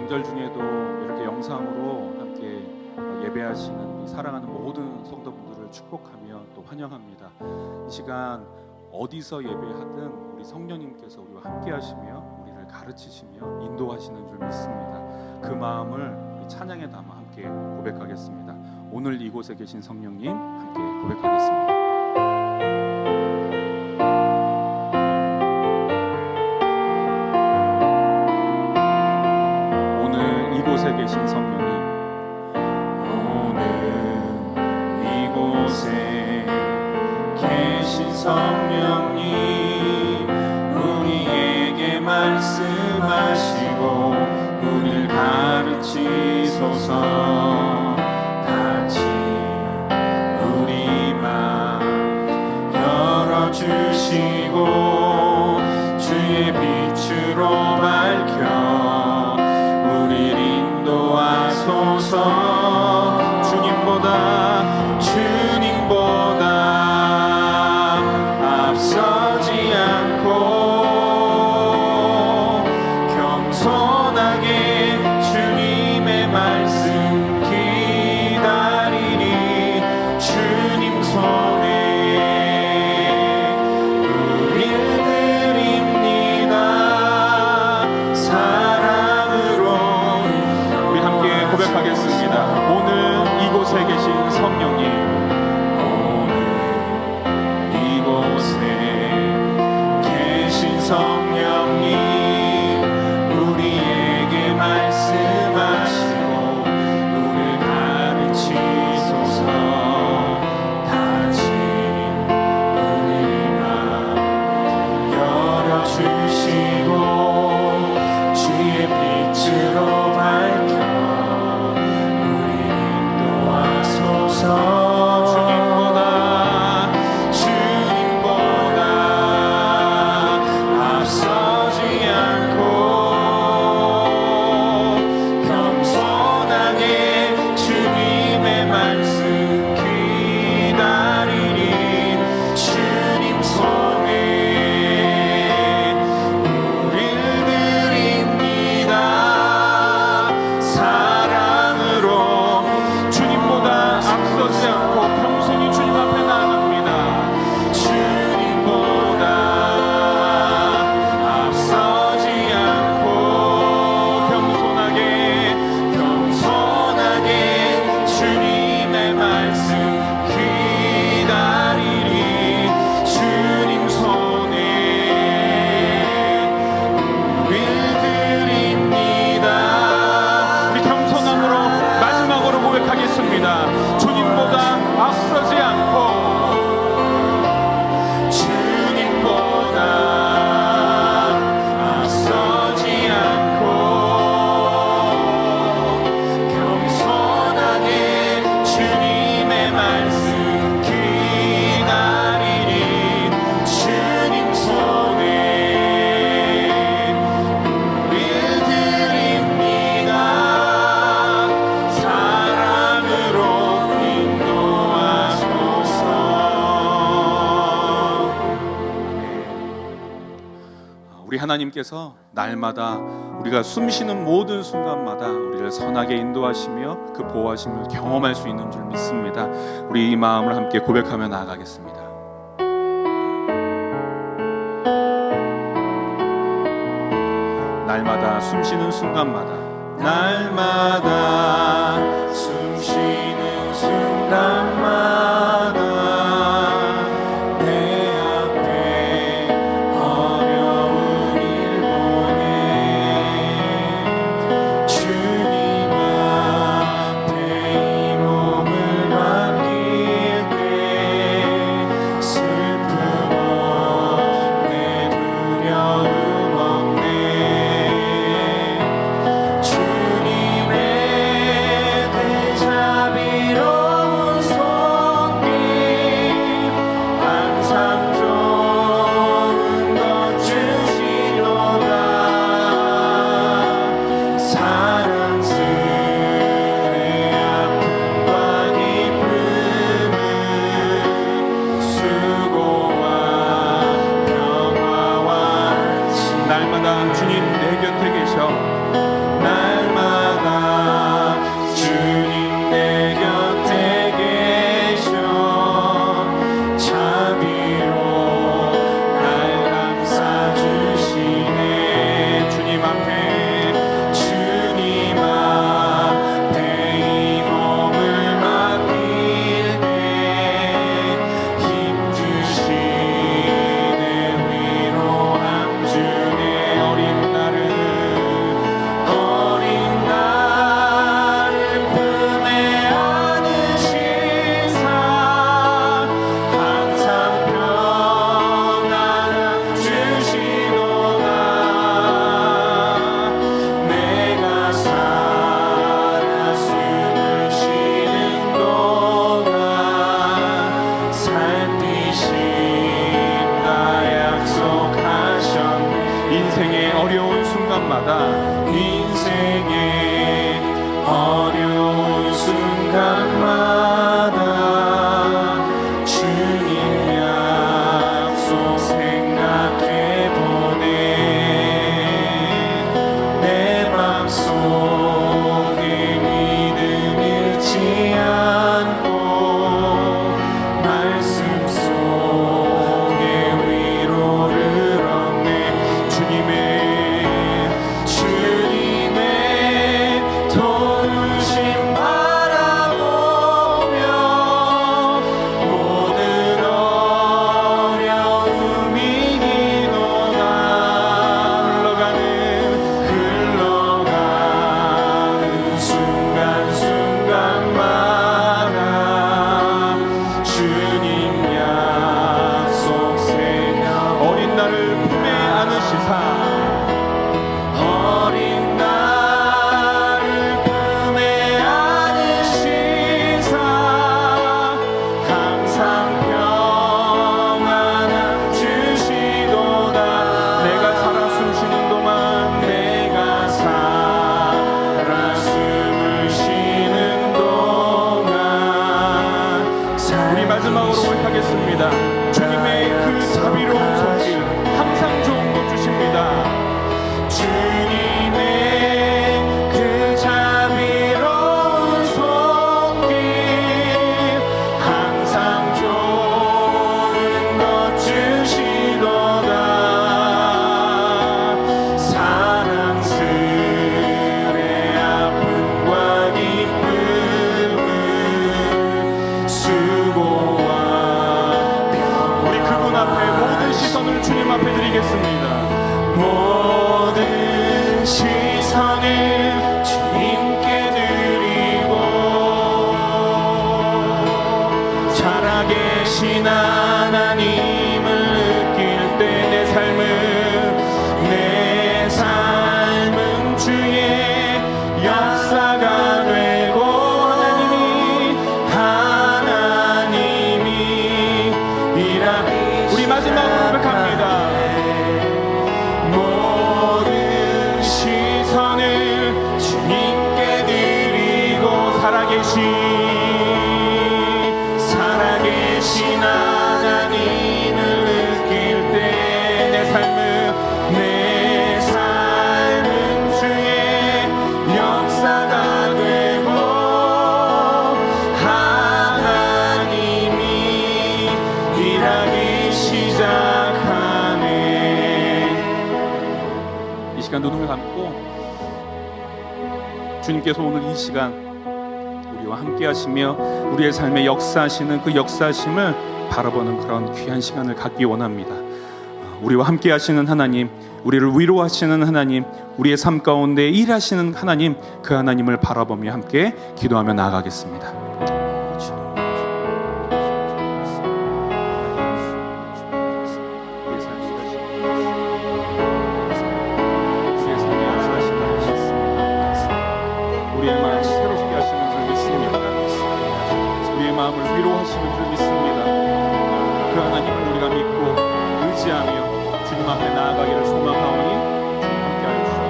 명절 중에도 이렇게 영상으로 함께 예배하시는 우리 사랑하는 모든 성도분들을 축복하며 또 환영합니다. 이 시간 어디서 예배하든 우리 성령님께서 우리와 함께 하시며 우리를 가르치시며 인도하시는 줄 믿습니다. 그 마음을 우리 찬양에 담아 함께 고백하겠습니다. 오늘 이곳에 계신 성령님 함께 고백하겠습니다. 이곳에 계신 성령님, 오늘 이곳에 계신 성령님, 우리에게 말씀하시고 우리를 가르치소서. 같이 우리 맘 열어주시고 주의 빛으로 밝혀 주님보다 앞서지 않고 겸손하게 주님의 말씀 기다리니 주님 손에 우릴 드립니다. 사랑으로 우리 함께 고백하겠습니다. 오늘 이곳에 계신 성령님, 오늘 이곳에 계신 성령님, 우리에게 말씀하시고 우리를 가르치소서. 다시 우리 맘 열어주시고 주의 빛으로 밝혀 주님보다 앞서지 않고 겸손하게 주님의 말씀 기다리니 주님 손에 우릴 드립니다. 사랑으로 주님보다 앞서지 않고 평생이 주님 앞에 나아갑니다. 주님보다 앞서지 않고 겸손하게 주님의 말씀 기다리니 주님 손에 우릴 드립니다. 우리 겸손함으로 마지막으로 고백하겠습니다. 주님보다 앞서지 않고 겸손하게 주님의 말씀 기다리니 주님 손에 우릴 드립니다. 사랑으로 인도하소서. 우리 하나님께서 날마다 우리가 숨쉬는 모든 순간마다 우리를 선하게 인도하시며 그 보호하심을 경험할 수 있는 줄 믿습니다. 우리 이 마음을 함께 고백하며 나아가겠습니다. 날마다 숨쉬는 순간마다 날마다 숨쉬는 순간마다 내 앞에 어려운 일 보내 주님 앞에 이 몸을 맡길 때 슬픔 없네 두려움 없네 주님의 대자비로 하겠습니다. 인생의 어려운 순간마다 주님 약속 생각해보네. 내 맘속에 믿음 잃지 않고 말씀 속에 위로를 얻네. 주님의 도우심 바라보며 모든 어려움이 이노다. 흘러가는 순간순간마다 주님 약속 새겨 어린 나를 품에 안으시사 어린 나를 품에 안으시사 항상 평안함 주시도다. 내가 살아 숨쉬는 동안 내가 살아 숨을 쉬는 동안 우리 마지막으로 고백하겠습니다. 주님의 그 자비로운 손길 항상 좋은 것 주십니다. 주님의 그 자비로운 손길 항상 좋은 것 주시도다. 사랑스레 아픔과 기쁨을 수고와 우리 그분 앞에 모든 시선을 주님 앞에 드리겠습니다. 모든 시선을 주님께 드리고 살아계신 하나님을 느낄 때 내 삶은 주의 역사가 되고 하나님이 우리 마지막으로 고백합니다. 모든 시선을 주님께 드리고 살아계신 하나님을 느낄 때 내 삶은 주의 역사가 되고 하나님이 일하기 시작하네. 이 시간 눈을 감고 주님께서 오늘 이 시간 우리와 함께 하시며 우리의 삶에 역사하시는 그 역사하심을 바라보는 그런 귀한 시간을 갖기 원합니다. 우리와 함께 하시는 하나님, 우리를 위로하시는 하나님, 우리의 삶 가운데 일하시는 하나님, 그 하나님을 바라보며 함께 기도하며 나아가겠습니다. 우리의 마음을 새롭게 하시는 줄 믿습니다. 우리의 마음을 위로하시는 줄 믿습니다. 그 하나님을 우리가 믿고 의지하며 주님 앞에 나아가기를 소망하오니 주님 함께하여 주옵소서.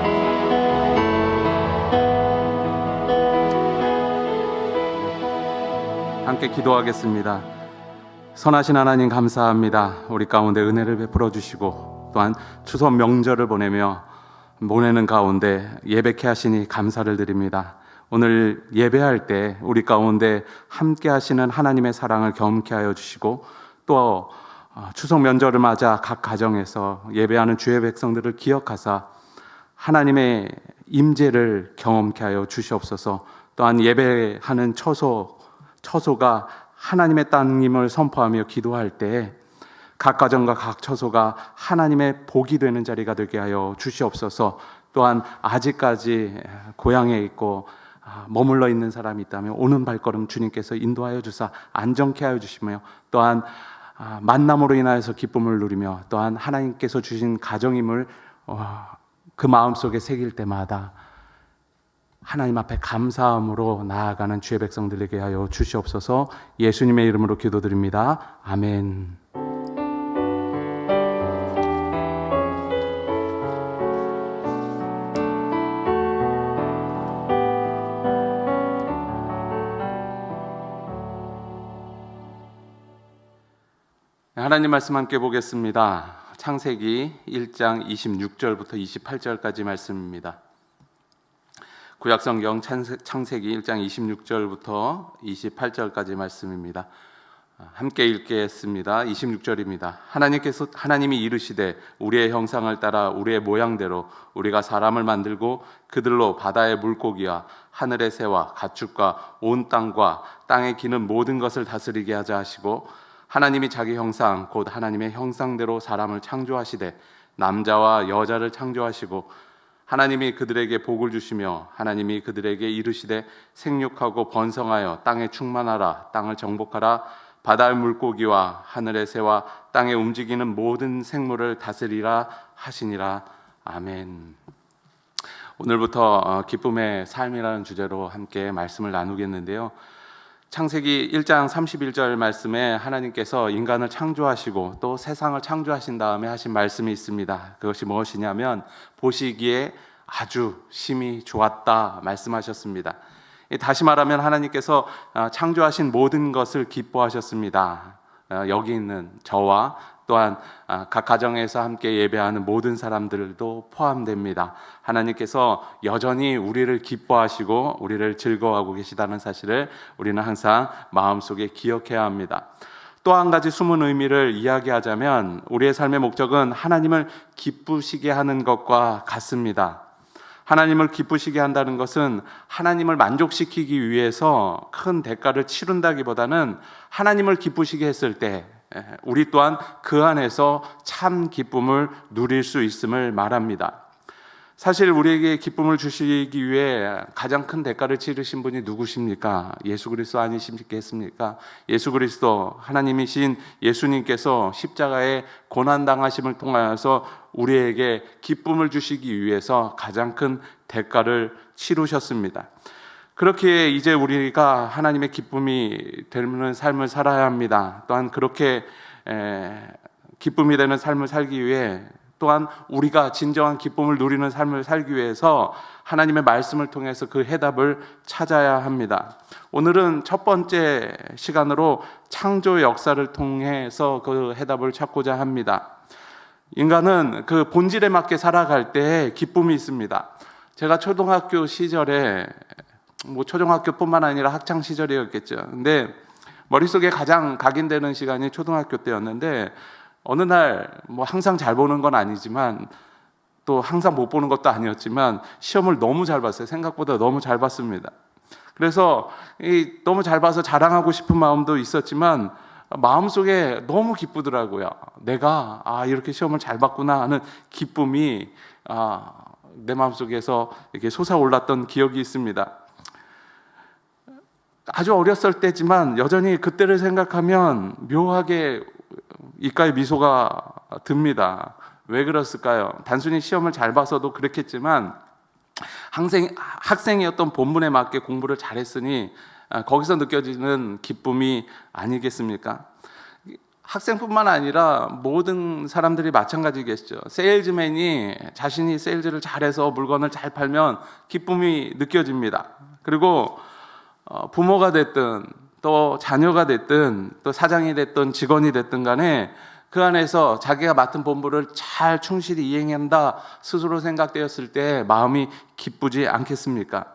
함께 기도하겠습니다. 선하신 하나님 감사합니다. 우리 가운데 은혜를 베풀어 주시고 또한 추석 명절을 보내는 가운데 예배케 하시니 감사를 드립니다. 오늘 예배할 때 우리 가운데 함께 하시는 하나님의 사랑을 경험케 하여 주시고 또 추석 명절을 맞아 각 가정에서 예배하는 주의 백성들을 기억하사 하나님의 임재를 경험케 하여 주시옵소서. 또한 예배하는 처소가 하나님의 땅임을 선포하며 기도할 때 각 가정과 각 처소가 하나님의 복이 되는 자리가 되게 하여 주시옵소서. 또한 아직까지 고향에 있고 머물러 있는 사람이 있다면 오는 발걸음 주님께서 인도하여 주사 안정케 하여 주시며 또한 만남으로 인하여서 기쁨을 누리며 또한 하나님께서 주신 가정임을 그 마음속에 새길 때마다 하나님 앞에 감사함으로 나아가는 주의 백성들에게 하여 주시옵소서. 예수님의 이름으로 기도드립니다. 아멘. 하나님 말씀 함께 보겠습니다. 창세기 1장 26절부터 28절까지 말씀입니다. 구약성경 창세기 1장 26절부터 28절까지 말씀입니다. 함께 읽겠습니다. 26절입니다. 하나님이 이르시되 우리의 형상을 따라 우리의 모양대로 우리가 사람을 만들고 그들로 바다의 물고기와 하늘의 새와 가축과 온 땅과 땅에 기는 모든 것을 다스리게 하자 하시고 하나님이 자기 형상 곧 하나님의 형상대로 사람을 창조하시되 남자와 여자를 창조하시고 하나님이 그들에게 복을 주시며 하나님이 그들에게 이르시되 생육하고 번성하여 땅에 충만하라 땅을 정복하라 바다의 물고기와 하늘의 새와 땅에 움직이는 모든 생물을 다스리라 하시니라. 아멘. 오늘부터 기쁨의 삶이라는 주제로 함께 말씀을 나누겠는데요. 창세기 1장 31절 말씀에 하나님께서 인간을 창조하시고 또 세상을 창조하신 다음에 하신 말씀이 있습니다. 그것이 무엇이냐면 보시기에 아주 심히 좋았다 말씀하셨습니다. 다시 말하면 하나님께서 창조하신 모든 것을 기뻐하셨습니다. 여기 있는 저와 또한 각 가정에서 함께 예배하는 모든 사람들도 포함됩니다. 하나님께서 여전히 우리를 기뻐하시고 우리를 즐거워하고 계시다는 사실을 우리는 항상 마음속에 기억해야 합니다. 또 한 가지 숨은 의미를 이야기하자면 우리의 삶의 목적은 하나님을 기쁘시게 하는 것과 같습니다. 하나님을 기쁘시게 한다는 것은 하나님을 만족시키기 위해서 큰 대가를 치른다기보다는 하나님을 기쁘시게 했을 때 우리 또한 그 안에서 참 기쁨을 누릴 수 있음을 말합니다. 사실 우리에게 기쁨을 주시기 위해 가장 큰 대가를 치르신 분이 누구십니까? 예수 그리스도 아니시겠습니까? 예수 그리스도 하나님이신 예수님께서 십자가의 고난당하심을 통하여서 우리에게 기쁨을 주시기 위해서 가장 큰 대가를 치르셨습니다. 그렇게 이제 우리가 하나님의 기쁨이 되는 삶을 살아야 합니다. 또한 그렇게 기쁨이 되는 삶을 살기 위해 또한 우리가 진정한 기쁨을 누리는 삶을 살기 위해서 하나님의 말씀을 통해서 그 해답을 찾아야 합니다. 오늘은 첫 번째 시간으로 창조 역사를 통해서 그 해답을 찾고자 합니다. 인간은 그 본질에 맞게 살아갈 때 기쁨이 있습니다. 제가 초등학교 시절에 초등학교뿐만 아니라 학창 시절이었겠죠. 근데 머릿속에 가장 각인되는 시간이 초등학교 때였는데 어느 날 항상 잘 보는 건 아니지만 또 항상 못 보는 것도 아니었지만 시험을 너무 잘 봤어요. 생각보다 너무 잘 봤습니다. 그래서 너무 잘 봐서 자랑하고 싶은 마음도 있었지만 마음속에 너무 기쁘더라고요. 내가 이렇게 시험을 잘 봤구나 하는 기쁨이 내 마음속에서 이렇게 솟아올랐던 기억이 있습니다. 아주 어렸을 때지만 여전히 그때를 생각하면 묘하게 입가에 미소가 듭니다. 왜 그랬을까요? 단순히 시험을 잘 봐서도 그렇겠지만 학생이었던 본분에 맞게 공부를 잘했으니 거기서 느껴지는 기쁨이 아니겠습니까? 학생뿐만 아니라 모든 사람들이 마찬가지겠죠. 세일즈맨이 자신이 세일즈를 잘해서 물건을 잘 팔면 기쁨이 느껴집니다. 그리고 부모가 됐든 또 자녀가 됐든 또 사장이 됐든 직원이 됐든 간에 그 안에서 자기가 맡은 본분을 잘 충실히 이행한다 스스로 생각되었을 때 마음이 기쁘지 않겠습니까?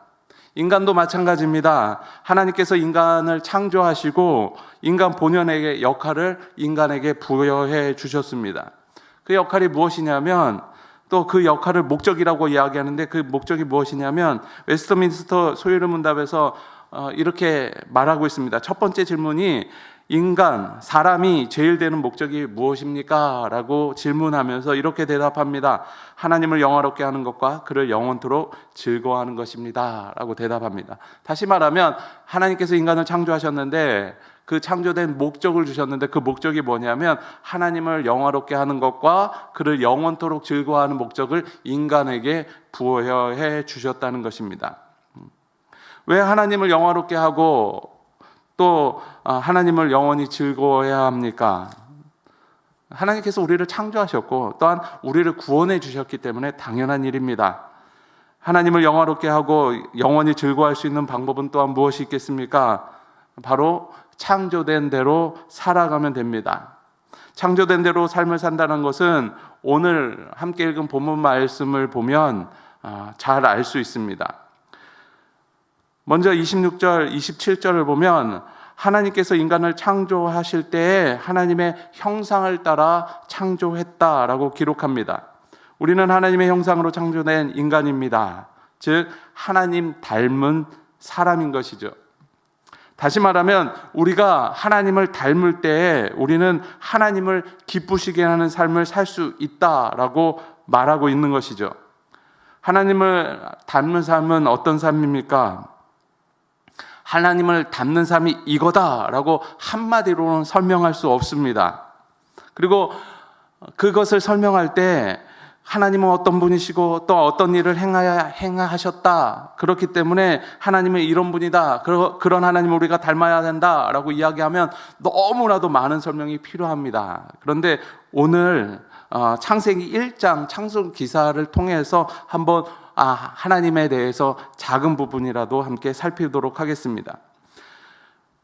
인간도 마찬가지입니다. 하나님께서 인간을 창조하시고 인간 본연의 역할을 인간에게 부여해 주셨습니다. 그 역할이 무엇이냐면 또 그 역할을 목적이라고 이야기하는데 그 목적이 무엇이냐면 웨스트민스터 소유의 문답에서 이렇게 말하고 있습니다. 첫 번째 질문이 사람이 제일 되는 목적이 무엇입니까? 라고 질문하면서 이렇게 대답합니다. 하나님을 영화롭게 하는 것과 그를 영원토록 즐거워하는 것입니다. 라고 대답합니다. 다시 말하면 하나님께서 인간을 창조하셨는데 그 창조된 목적을 주셨는데 그 목적이 뭐냐면 하나님을 영화롭게 하는 것과 그를 영원토록 즐거워하는 목적을 인간에게 부여해 주셨다는 것입니다. 왜 하나님을 영화롭게 하고 또 하나님을 영원히 즐거워해야 합니까? 하나님께서 우리를 창조하셨고 또한 우리를 구원해 주셨기 때문에 당연한 일입니다. 하나님을 영화롭게 하고 영원히 즐거워할 수 있는 방법은 또한 무엇이 있겠습니까? 바로 창조된 대로 살아가면 됩니다. 창조된 대로 삶을 산다는 것은 오늘 함께 읽은 본문 말씀을 보면 잘 알 수 있습니다. 먼저 26절, 27절을 보면 하나님께서 인간을 창조하실 때에 하나님의 형상을 따라 창조했다라고 기록합니다. 우리는 하나님의 형상으로 창조된 인간입니다. 즉 하나님 닮은 사람인 것이죠. 다시 말하면 우리가 하나님을 닮을 때에 우리는 하나님을 기쁘시게 하는 삶을 살 수 있다라고 말하고 있는 것이죠. 하나님을 닮는 삶은 어떤 삶입니까? 하나님을 닮는 삶이 이거다라고 한마디로는 설명할 수 없습니다. 그리고 그것을 설명할 때 하나님은 어떤 분이시고 또 어떤 일을 행하셨다. 그렇기 때문에 하나님은 이런 분이다. 그런 하나님을 우리가 닮아야 된다라고 이야기하면 너무나도 많은 설명이 필요합니다. 그런데 오늘 창세기 1장 창조 기사를 통해서 한번 하나님에 대해서 작은 부분이라도 함께 살피도록 하겠습니다.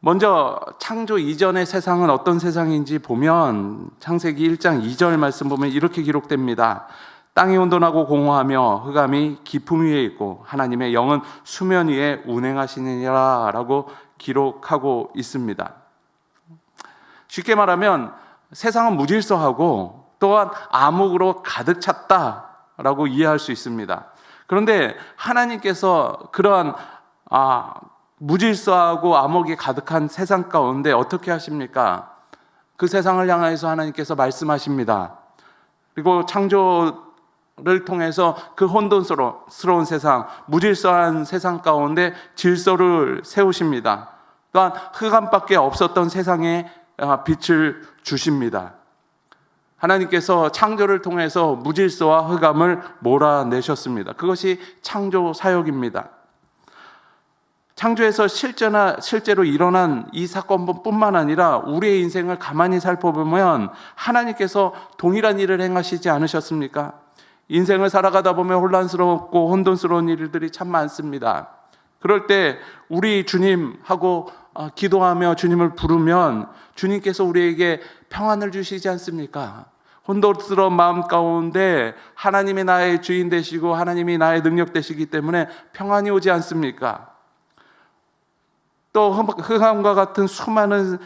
먼저 창조 이전의 세상은 어떤 세상인지 보면 창세기 1장 2절 말씀 보면 이렇게 기록됩니다. 땅이 혼돈하고 공허하며 흑암이 깊음 위에 있고 하나님의 영은 수면 위에 운행하시니라 라고 기록하고 있습니다. 쉽게 말하면 세상은 무질서하고 또한 암흑으로 가득 찼다라고 이해할 수 있습니다. 그런데 하나님께서 그러한 무질서하고 암흑이 가득한 세상 가운데 어떻게 하십니까? 그 세상을 향해서 하나님께서 말씀하십니다. 그리고 창조를 통해서 그 혼돈스러운 세상, 무질서한 세상 가운데 질서를 세우십니다. 또한 흑암밖에 없었던 세상에 빛을 주십니다. 하나님께서 창조를 통해서 무질서와 흑암을 몰아내셨습니다. 그것이 창조 사역입니다. 창조에서 실제로 일어난 이 사건뿐만 아니라 우리의 인생을 가만히 살펴보면 하나님께서 동일한 일을 행하시지 않으셨습니까? 인생을 살아가다 보면 혼란스럽고 혼돈스러운 일들이 참 많습니다. 그럴 때 우리 주님하고 기도하며 주님을 부르면 주님께서 우리에게 평안을 주시지 않습니까? 혼돈스러운 마음 가운데 하나님이 나의 주인 되시고 하나님이 나의 능력 되시기 때문에 평안이 오지 않습니까? 또 흑암과 같은 수많은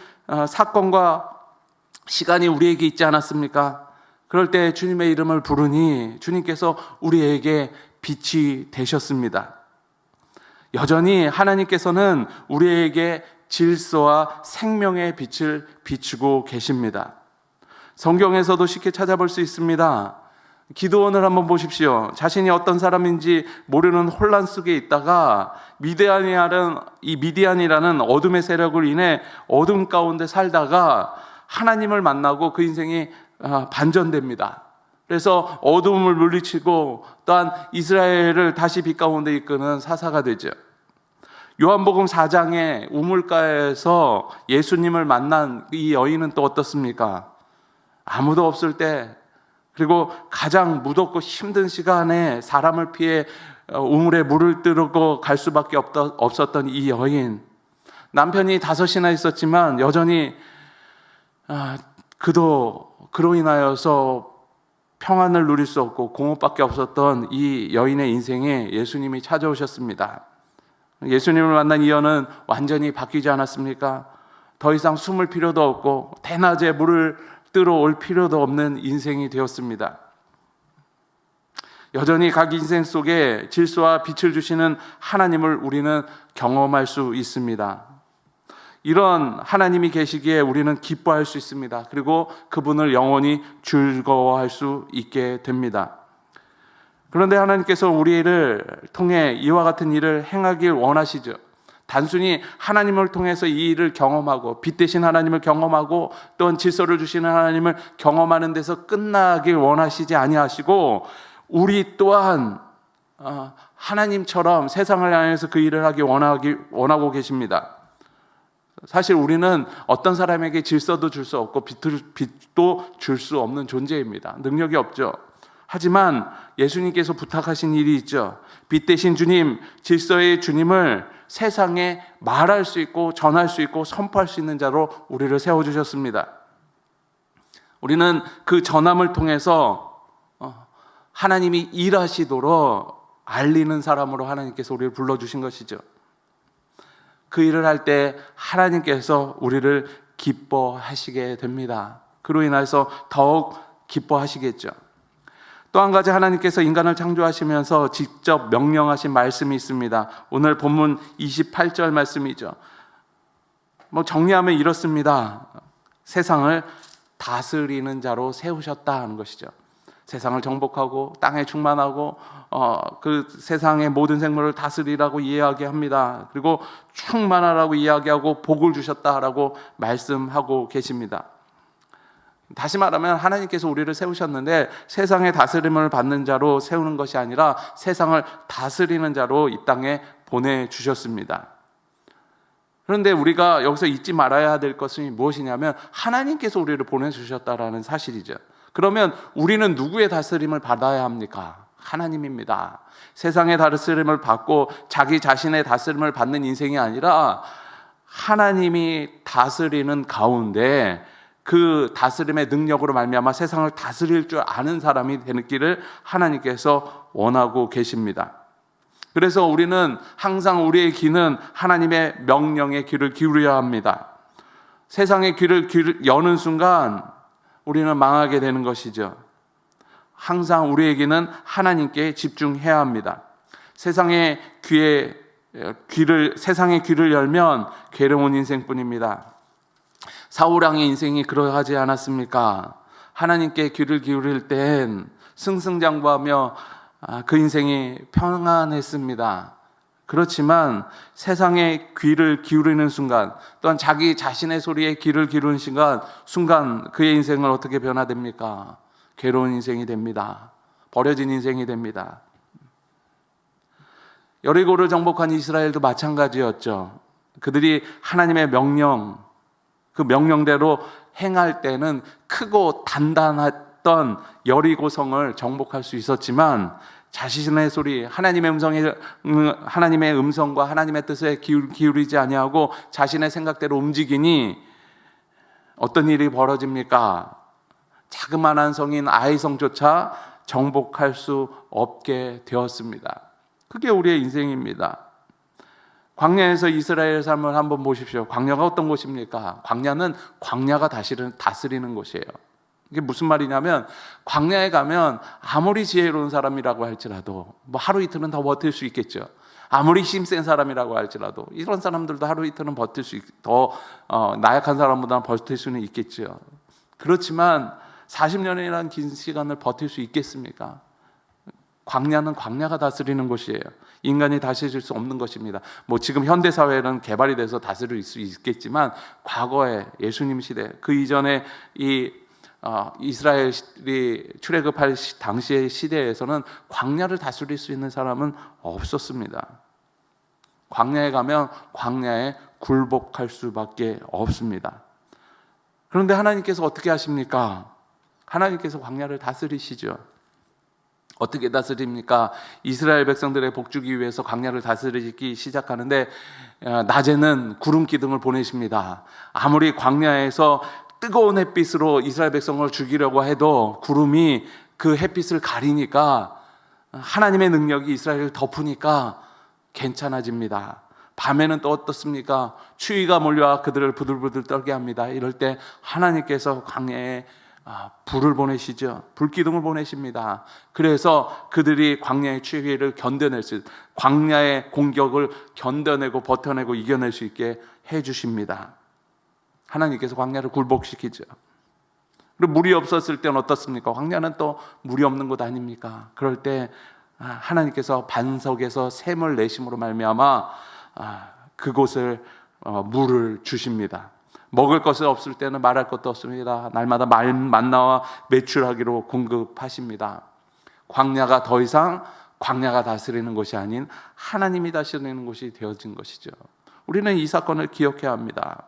사건과 시간이 우리에게 있지 않았습니까? 그럴 때 주님의 이름을 부르니 주님께서 우리에게 빛이 되셨습니다. 여전히 하나님께서는 우리에게 질서와 생명의 빛을 비추고 계십니다. 성경에서도 쉽게 찾아볼 수 있습니다. 기드온을 한번 보십시오. 자신이 어떤 사람인지 모르는 혼란 속에 있다가 미디안이라는 어둠의 세력을 인해 어둠 가운데 살다가 하나님을 만나고 그 인생이 반전됩니다. 그래서 어둠을 물리치고 또한 이스라엘을 다시 빛 가운데 이끄는 사사가 되죠. 요한복음 4장에 우물가에서 예수님을 만난 이 여인은 또 어떻습니까? 아무도 없을 때 그리고 가장 무덥고 힘든 시간에 사람을 피해 우물에 물을 뜨고 갈 수밖에 없었던 이 여인, 남편이 5이나 있었지만 여전히 그로 인하여서 평안을 누릴 수 없고 공허밖에 없었던 이 여인의 인생에 예수님이 찾아오셨습니다. 예수님을 만난 이 여인은 완전히 바뀌지 않았습니까? 더 이상 숨을 필요도 없고 대낮에 물을 뜨러 올 필요도 없는 인생이 되었습니다. 여전히 각 인생 속에 질서와 빛을 주시는 하나님을 우리는 경험할 수 있습니다. 이런 하나님이 계시기에 우리는 기뻐할 수 있습니다. 그리고 그분을 영원히 즐거워할 수 있게 됩니다. 그런데 하나님께서 우리를 통해 이와 같은 일을 행하길 원하시죠. 단순히 하나님을 통해서 이 일을 경험하고 빛 대신 하나님을 경험하고 또한 질서를 주시는 하나님을 경험하는 데서 끝나길 원하시지 아니하시고 우리 또한 하나님처럼 세상을 향해서 그 일을 하기 원하고 계십니다. 사실 우리는 어떤 사람에게 질서도 줄 수 없고 빛도 줄 수 없는 존재입니다. 능력이 없죠. 하지만 예수님께서 부탁하신 일이 있죠. 빛 대신 주님, 질서의 주님을 세상에 말할 수 있고 전할 수 있고 선포할 수 있는 자로 우리를 세워주셨습니다. 우리는 그 전함을 통해서 하나님이 일하시도록 알리는 사람으로 하나님께서 우리를 불러주신 것이죠. 그 일을 할 때 하나님께서 우리를 기뻐하시게 됩니다. 그로 인해서 더욱 기뻐하시겠죠. 또 한 가지 하나님께서 인간을 창조하시면서 직접 명령하신 말씀이 있습니다. 오늘 본문 28절 말씀이죠. 정리하면 이렇습니다. 세상을 다스리는 자로 세우셨다 하는 것이죠. 세상을 정복하고 땅에 충만하고 그 세상의 모든 생물을 다스리라고 이야기합니다. 그리고 충만하라고 이야기하고 복을 주셨다라고 말씀하고 계십니다. 다시 말하면 하나님께서 우리를 세우셨는데 세상의 다스림을 받는 자로 세우는 것이 아니라 세상을 다스리는 자로 이 땅에 보내주셨습니다. 그런데 우리가 여기서 잊지 말아야 될 것은 무엇이냐면 하나님께서 우리를 보내주셨다라는 사실이죠. 그러면 우리는 누구의 다스림을 받아야 합니까? 하나님입니다. 세상의 다스림을 받고 자기 자신의 다스림을 받는 인생이 아니라 하나님이 다스리는 가운데 그 다스림의 능력으로 말미암아 세상을 다스릴 줄 아는 사람이 되기를 하나님께서 원하고 계십니다. 그래서 우리는 항상 우리의 귀는 하나님의 명령에 귀를 기울여야 합니다. 세상의 귀를 여는 순간 우리는 망하게 되는 것이죠. 항상 우리의 귀는 하나님께 집중해야 합니다. 세상의 귀를 열면 괴로운 인생뿐입니다. 사울왕의 인생이 그러하지 않았습니까? 하나님께 귀를 기울일 땐 승승장구하며 그 인생이 평안했습니다. 그렇지만 세상에 귀를 기울이는 순간 또한 자기 자신의 소리에 귀를 기울이는 순간 그의 인생은 어떻게 변화됩니까? 괴로운 인생이 됩니다. 버려진 인생이 됩니다. 여리고를 정복한 이스라엘도 마찬가지였죠. 그들이 하나님의 그 명령대로 행할 때는 크고 단단했던 여리고성을 정복할 수 있었지만 자신의 소리, 하나님의 음성과 하나님의 뜻에 기울이지 아니하고 자신의 생각대로 움직이니 어떤 일이 벌어집니까? 자그마한 성인 아이성조차 정복할 수 없게 되었습니다. 그게 우리의 인생입니다. 광야에서 이스라엘 삶을 한번 보십시오. 광야가 어떤 곳입니까? 광야는 광야가 다스리는 곳이에요. 이게 무슨 말이냐면 광야에 가면 아무리 지혜로운 사람이라고 할지라도 하루 이틀은 더 버틸 수 있겠죠. 아무리 힘센 사람이라고 할지라도 이런 사람들도 하루 이틀은 더 나약한 사람보다는 버틸 수는 있겠죠. 그렇지만 40년이라는 긴 시간을 버틸 수 있겠습니까? 광야는 광야가 다스리는 곳이에요. 인간이 다스릴 수 없는 것입니다. 지금 현대 사회는 개발이 돼서 다스릴 수 있겠지만 과거에 예수님 시대 그 이전에 이스라엘이 출애굽할 당시의 시대에서는 광야를 다스릴 수 있는 사람은 없었습니다. 광야에 가면 광야에 굴복할 수밖에 없습니다. 그런데 하나님께서 어떻게 하십니까? 하나님께서 광야를 다스리시죠. 어떻게 다스립니까? 이스라엘 백성들의 복주기 위해서 광야를 다스리기 시작하는데 낮에는 구름 기둥을 보내십니다. 아무리 광야에서 뜨거운 햇빛으로 이스라엘 백성을 죽이려고 해도 구름이 그 햇빛을 가리니까 하나님의 능력이 이스라엘을 덮으니까 괜찮아집니다. 밤에는 또 어떻습니까? 추위가 몰려와 그들을 부들부들 떨게 합니다. 이럴 때 하나님께서 광야에 불을 보내시죠. 불기둥을 보내십니다. 그래서 그들이 광야의 추위를 광야의 공격을 견뎌내고 버텨내고 이겨낼 수 있게 해주십니다. 하나님께서 광야를 굴복시키죠. 그리고 물이 없었을 때는 어떻습니까? 광야는 또 물이 없는 곳 아닙니까? 그럴 때 하나님께서 반석에서 샘을 내심으로 말미암아 그곳을 물을 주십니다. 먹을 것이 없을 때는 말할 것도 없습니다. 날마다 만나와 매출하기로 공급하십니다. 광야가 더 이상 광야가 다스리는 것이 아닌 하나님이 다스리는 곳이 되어진 것이죠. 우리는 이 사건을 기억해야 합니다.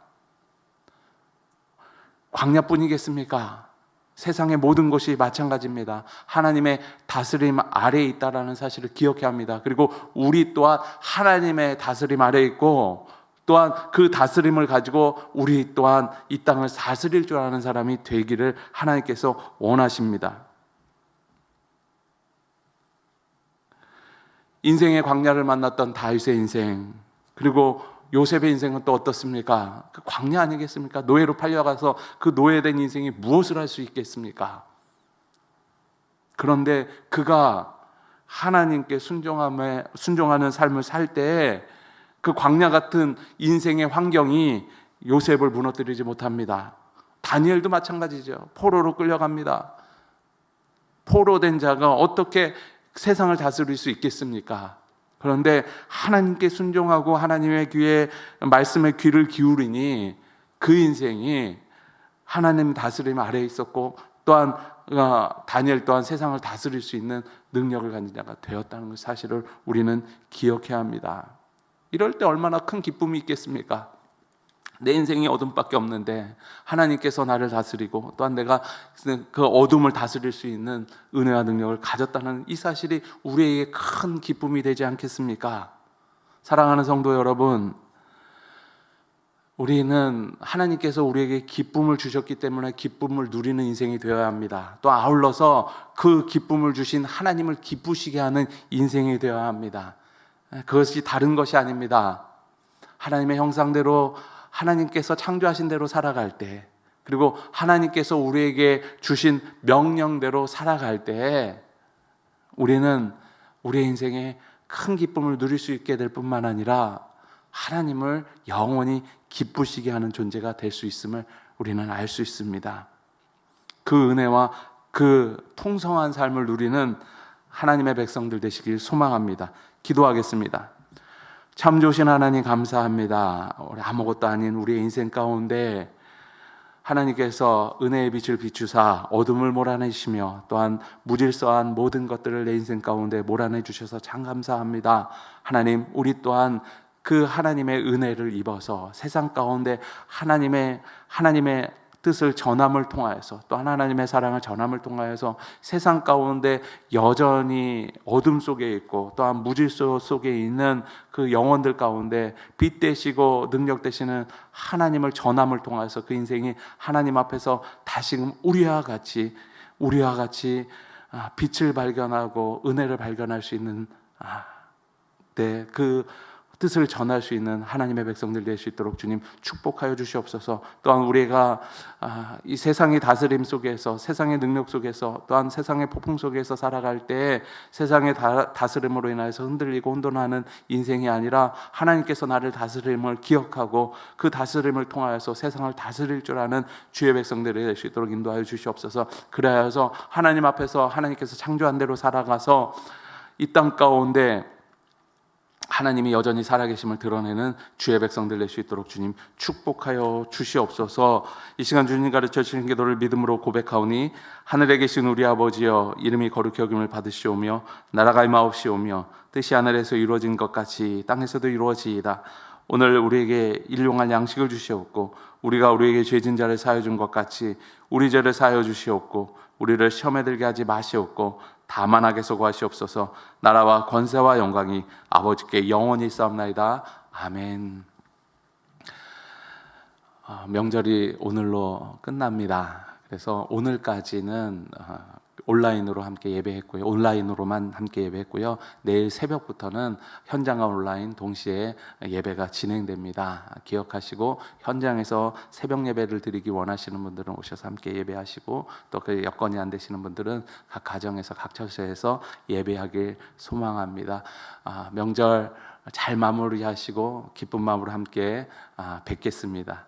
광야뿐이겠습니까? 세상의 모든 곳이 마찬가지입니다. 하나님의 다스림 아래에 있다라는 사실을 기억해야 합니다. 그리고 우리 또한 하나님의 다스림 아래에 있고 또한 그 다스림을 가지고 우리 또한 이 땅을 다스릴 줄 아는 사람이 되기를 하나님께서 원하십니다. 인생의 광야를 만났던 다윗의 인생, 그리고 요셉의 인생은 또 어떻습니까? 그 광야 아니겠습니까? 노예로 팔려가서 그 노예된 인생이 무엇을 할 수 있겠습니까? 그런데 그가 하나님께 순종하는 삶을 살 때 그 광야 같은 인생의 환경이 요셉을 무너뜨리지 못합니다. 다니엘도 마찬가지죠. 포로로 끌려갑니다. 포로된 자가 어떻게 세상을 다스릴 수 있겠습니까? 그런데 하나님께 순종하고 하나님의 말씀에 귀를 기울이니 그 인생이 하나님 다스림 아래에 있었고, 또한 다니엘 또한 세상을 다스릴 수 있는 능력을 가진 자가 되었다는 그 사실을 우리는 기억해야 합니다. 이럴 때 얼마나 큰 기쁨이 있겠습니까? 내 인생이 어둠밖에 없는데 하나님께서 나를 다스리고 또한 내가 그 어둠을 다스릴 수 있는 은혜와 능력을 가졌다는 이 사실이 우리에게 큰 기쁨이 되지 않겠습니까? 사랑하는 성도 여러분, 우리는 하나님께서 우리에게 기쁨을 주셨기 때문에 기쁨을 누리는 인생이 되어야 합니다. 또 아울러서 그 기쁨을 주신 하나님을 기쁘시게 하는 인생이 되어야 합니다. 그것이 다른 것이 아닙니다. 하나님의 형상대로 하나님께서 창조하신 대로 살아갈 때, 그리고 하나님께서 우리에게 주신 명령대로 살아갈 때 우리는 우리의 인생에 큰 기쁨을 누릴 수 있게 될 뿐만 아니라 하나님을 영원히 기쁘시게 하는 존재가 될 수 있음을 우리는 알 수 있습니다. 그 은혜와 그 통성한 삶을 누리는 하나님의 백성들 되시길 소망합니다. 기도하겠습니다. 참 좋으신 하나님 감사합니다. 우리 아무것도 아닌 우리의 인생 가운데 하나님께서 은혜의 빛을 비추사 어둠을 몰아내시며 또한 무질서한 모든 것들을 내 인생 가운데 몰아내 주셔서 참 감사합니다. 하나님, 우리 또한 그 하나님의 은혜를 입어서 세상 가운데 하나님의 뜻을 전함을 통하여서, 또 하나님의 사랑을 전함을 통하여서 세상 가운데 여전히 어둠 속에 있고 또한 무질서 속에 있는 그 영혼들 가운데 빛 되시고 능력 되시는 하나님을 전함을 통하여서 그 인생이 하나님 앞에서 다시금 우리와 같이 빛을 발견하고 은혜를 발견할 수 있는 그 뜻을 전할 수 있는 하나님의 백성들 될 수 있도록 주님 축복하여 주시옵소서. 또한 우리가 이 세상의 다스림 속에서, 세상의 능력 속에서, 또한 세상의 폭풍 속에서 살아갈 때 세상의 다스림으로 인하여서 흔들리고 혼돈하는 인생이 아니라 하나님께서 나를 다스림을 기억하고 그 다스림을 통하여서 세상을 다스릴 줄 아는 주의 백성들이 될 수 있도록 인도하여 주시옵소서. 그래서 하나님 앞에서 하나님께서 창조한 대로 살아가서 이 땅 가운데 하나님이 여전히 살아계심을 드러내는 주의 백성들 될 수 있도록 주님 축복하여 주시옵소서. 이 시간 주님 가르쳐 주신 기도를 믿음으로 고백하오니 하늘에 계신 우리 아버지여, 이름이 거룩히 여김을 받으시오며 나라가 임하옵시오며 뜻이 하늘에서 이루어진 것 같이 땅에서도 이루어지이다. 오늘 우리에게 일용할 양식을 주시옵고 우리가 우리에게 죄진 자를 사하여 준 것 같이 우리 죄를 사하여 주시옵고 우리를 시험에 들게 하지 마시옵고 다만 악에서 구하시옵소서. 나라와 권세와 영광이 아버지께 영원히 있사옵나이다. 아멘. 명절이 오늘로 끝납니다. 그래서 오늘까지는 온라인으로 함께 예배했고요. 온라인으로만 함께 예배했고요. 내일 새벽부터는 현장과 온라인 동시에 예배가 진행됩니다. 기억하시고 현장에서 새벽 예배를 드리기 원하시는 분들은 오셔서 함께 예배하시고, 또 그 여건이 안 되시는 분들은 각 가정에서 각 처소에서 예배하길 소망합니다. 명절 잘 마무리하시고 기쁜 마음으로 함께 뵙겠습니다.